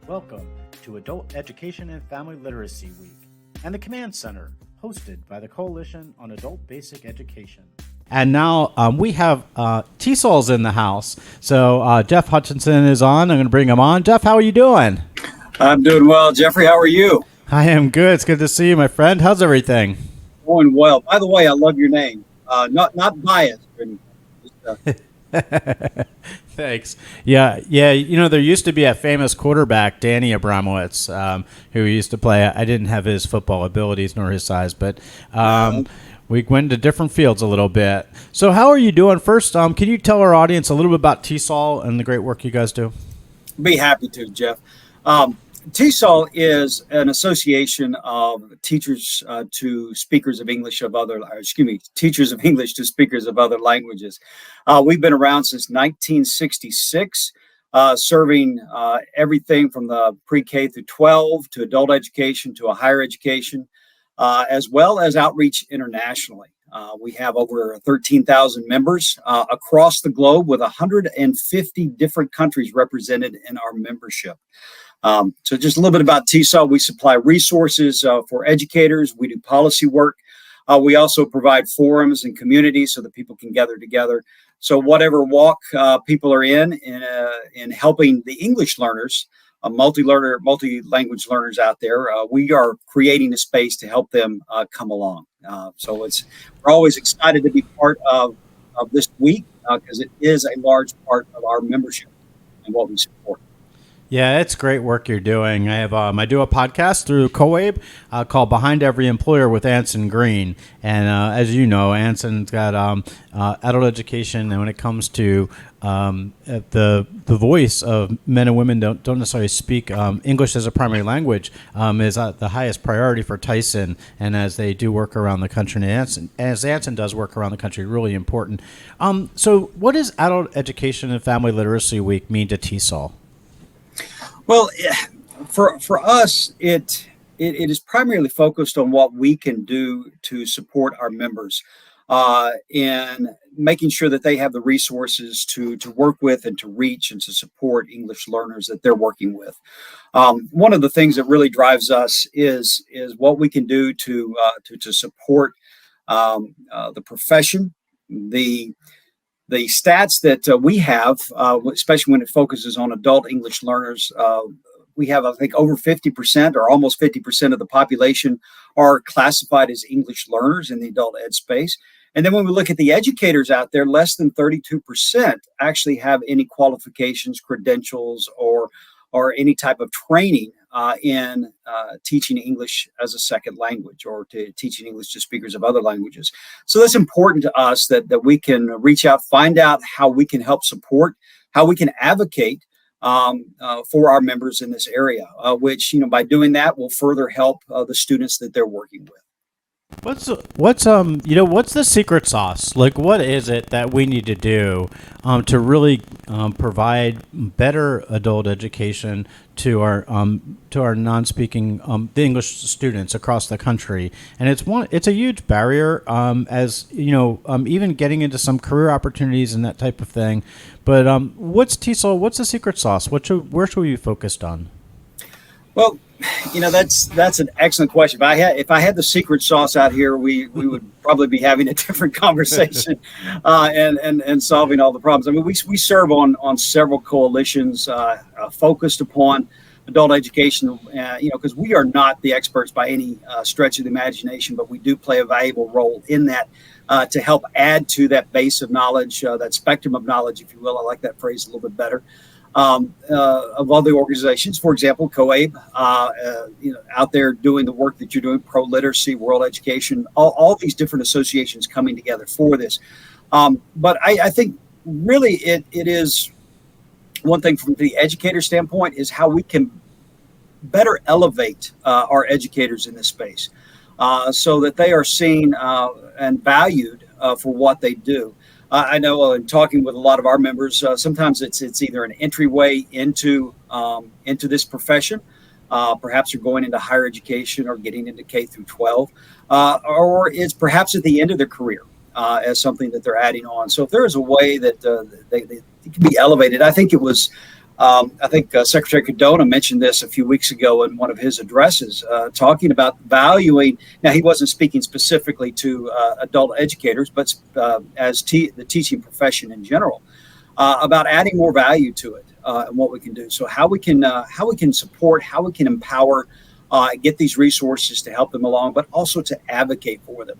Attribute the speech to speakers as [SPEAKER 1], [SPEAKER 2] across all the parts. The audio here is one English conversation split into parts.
[SPEAKER 1] Welcome to Adult Education and Family Literacy Week and the Command Center, hosted by the Coalition on Adult Basic Education. And now we have TESOLs in the house. So Jeff Hutcheson is on. I'm going to bring him on. Jeff, how are you doing?
[SPEAKER 2] I'm doing well. Jeffrey, how are you?
[SPEAKER 1] I am good. It's good to see you, my friend. How's everything?
[SPEAKER 2] Going well. By the way, I love your name. Not biased.
[SPEAKER 1] Thanks. Yeah. You know, there used to be a famous quarterback, Danny Abramowitz, who used to play. I didn't have his football abilities nor his size, but we went into different fields a little bit. So how are you doing? First, can you tell our audience a little bit about TESOL and the great work you guys do?
[SPEAKER 2] Be happy to, Jeff. TESOL is an association of teachers to speakers of English teachers of English to speakers of other languages. We've been around since 1966, serving everything from the pre-K through 12 to adult education to a higher education, as well as outreach internationally. We have over 13,000 members across the globe with 150 different countries represented in our membership. So just a little bit about TESOL. We supply resources for educators. We do policy work. We also provide forums and communities so that people can gather together. So whatever walk people are in helping the English learners, multi-language learners out there, we are creating a space to help them come along. So we're always excited to be part of this week because it is a large part of our membership and what we support.
[SPEAKER 1] Yeah, it's great work you're doing. I do a podcast through COABE called Behind Every Employer with Anson Green. And as you know, Anson's got adult education, and when it comes to the voice of men and women don't necessarily speak English as a primary language is the highest priority for Tyson. And as they do work around the country, and as Anson does work around the country, really important. So what does Adult Education and Family Literacy Week mean to TESOL?
[SPEAKER 2] Well, for us, it is primarily focused on what we can do to support our members in making sure that they have the resources to work with and to reach and to support English learners that they're working with. One of the things that really drives us is what we can do to support the profession. The stats that we have, especially when it focuses on adult English learners, we have, I think, over 50% or almost 50% of the population are classified as English learners in the adult ed space. And then when we look at the educators out there, less than 32% actually have any qualifications, credentials, or any type of training in teaching English as a second language or to teaching English to speakers of other languages. So that's important to us that we can reach out, find out how we can help support, how we can advocate for our members in this area, which, by doing that will further help the students that they're working with.
[SPEAKER 1] What's the secret sauce? Like, what is it that we need to do to really provide better adult education to our non-speaking the English students across the country? And it's a huge barrier as even getting into some career opportunities and that type of thing. But what's TESOL? What's the secret sauce? Where should we be focused on?
[SPEAKER 2] Well, that's an excellent question. If I had the secret sauce out here, we would probably be having a different conversation and solving all the problems. I mean, we serve on several coalitions focused upon adult education, because we are not the experts by any stretch of the imagination, but we do play a valuable role in that to help add to that base of knowledge, that spectrum of knowledge, if you will. I like that phrase a little bit better. Of other organizations, for example, COABE, out there doing the work that you're doing, Pro Literacy, World Education, all these different associations coming together for this. But I think really it is one thing from the educator standpoint is how we can better elevate our educators in this space so that they are seen and valued for what they do. I know in talking with a lot of our members, sometimes it's either an entryway into this profession. Perhaps you're going into higher education or getting into K through 12, or it's perhaps at the end of their career as something that they're adding on. So if there is a way that they can be elevated, I think it was I think Secretary Cardona mentioned this a few weeks ago in one of his addresses, talking about valuing. Now, he wasn't speaking specifically to adult educators, but as the teaching profession in general, about adding more value to it and what we can do. So how we can support, how we can empower, get these resources to help them along, but also to advocate for them.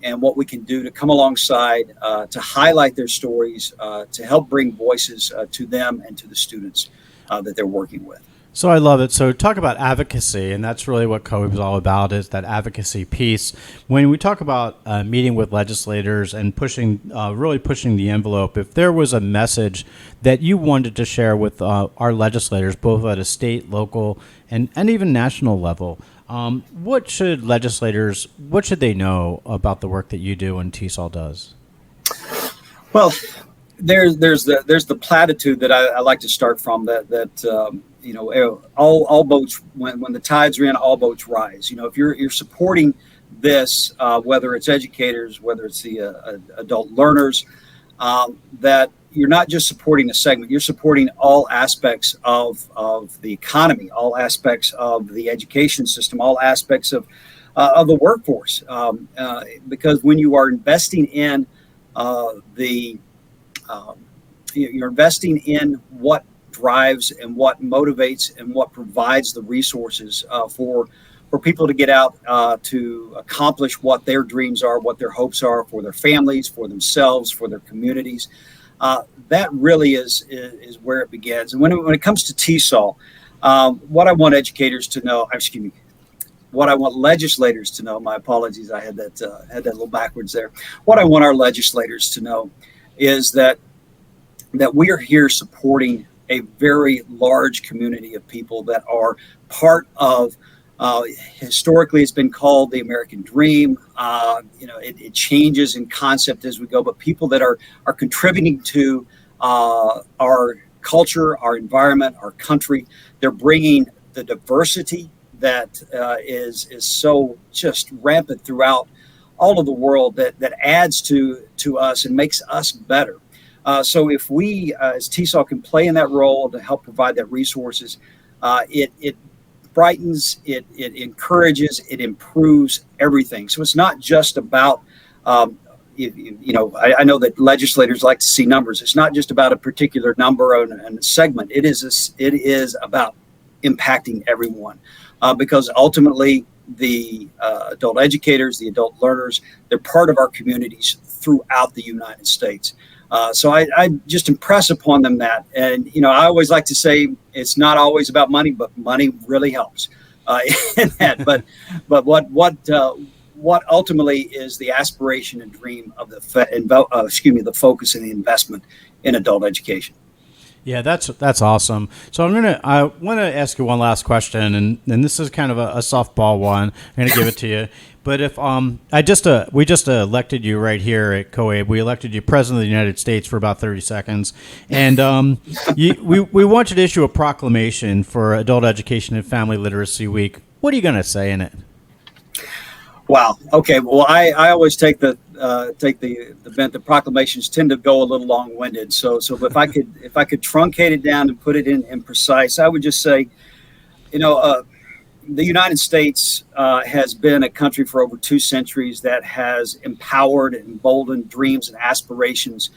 [SPEAKER 2] And what we can do to come alongside, to highlight their stories, to help bring voices to them and to the students that they're working with.
[SPEAKER 1] So I love it. So talk about advocacy, and that's really what COAB is all about, is that advocacy piece. When we talk about meeting with legislators and really pushing the envelope, if there was a message that you wanted to share with our legislators, both at a state, local, and even national level, what should they know about the work that you do and TESOL does?
[SPEAKER 2] Well, there's the platitude that I like to start from, that all boats, when the tides are in, all boats rise. If you're supporting this, whether it's educators, whether it's the adult learners, that you're not just supporting a segment, you're supporting all aspects of the economy, all aspects of the education system, all aspects of the workforce. Because when you are investing in you're investing in what drives and what motivates and what provides the resources for people to get out to accomplish what their dreams are, what their hopes are for their families, for themselves, for their communities. That really is where it begins. And when it comes to TESOL, what I want educators to know, what I want legislators to know, my apologies, I had that a little backwards there. What I want our legislators to know is that we are here supporting a very large community of people that are part of, historically it's been called the American dream. It changes in concept as we go, but people that are contributing to our culture, our environment, our country. They're bringing the diversity that is so just rampant throughout all of the world, that adds to us and makes us better. So if we, as TESOL, can play in that role to help provide that resources, it brightens, it encourages, it improves everything. So it's not just about, I know that legislators like to see numbers. It's not just about a particular number and a segment. It is about impacting everyone, because ultimately the adult educators, the adult learners, they're part of our communities throughout the United States. So I just impress upon them that, and I always like to say it's not always about money, but money really helps in that. But what ultimately is the aspiration and dream of the focus and the investment in adult education.
[SPEAKER 1] Yeah, that's awesome. So I want to ask you one last question, and this is kind of a softball one. I'm going to give it to you. But if we just elected you right here at COAB. We elected you president of the United States for about 30 seconds, and we want you to issue a proclamation for Adult Education and Family Literacy Week. What are you going to say in it?
[SPEAKER 2] Wow. Okay. Well, I always take the bent. The proclamations tend to go a little long-winded. So if I could truncate it down and put it in precise, I would just say, the United States has been a country for over 2 centuries that has empowered and emboldened dreams and aspirations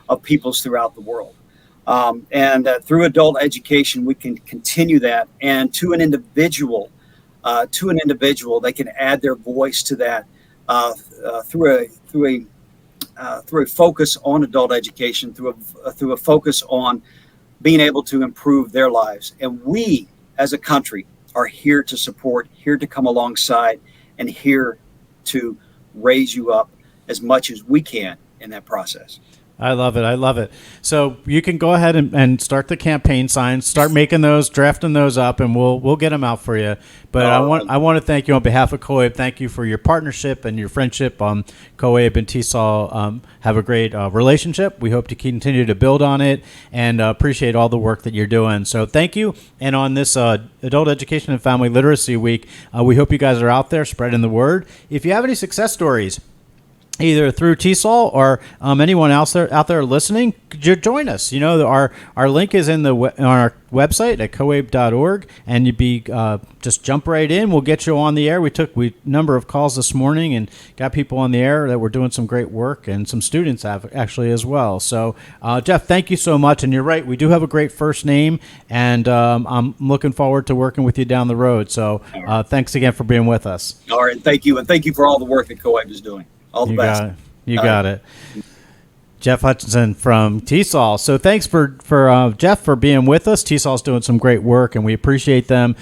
[SPEAKER 2] of peoples throughout the world. And through adult education, we can continue that. And to an individual, they can add their voice to that through a focus on adult education, through a focus on being able to improve their lives. And we, as a country, are here to support, here to come alongside, and here to raise you up as much as we can in that process.
[SPEAKER 1] I love it. So you can go ahead and start the campaign signs, start making those, drafting those up, and we'll get them out for you. But I want to thank you on behalf of COAB. Thank you for your partnership and your friendship. COAB and TESOL have a great relationship. We hope to continue to build on it, and appreciate all the work that you're doing. So thank you. And on this Adult Education and Family Literacy Week, we hope you guys are out there spreading the word. If you have any success stories, either through TESOL or anyone else out there listening, join us. You know, our link is on our website at coabe.org, and you'd be just jump right in. We'll get you on the air. We took number of calls this morning and got people on the air that were doing some great work, and some students have actually as well. So, Jeff, thank you so much. And you're right, we do have a great first name, and I'm looking forward to working with you down the road. So, thanks again for being with us.
[SPEAKER 2] All right, thank you, and thank you for all the work that COAB is doing. All the best.
[SPEAKER 1] You got it. Jeff Hutcheson from TESOL. So thanks for Jeff for being with us. TESOL's doing some great work, and we appreciate them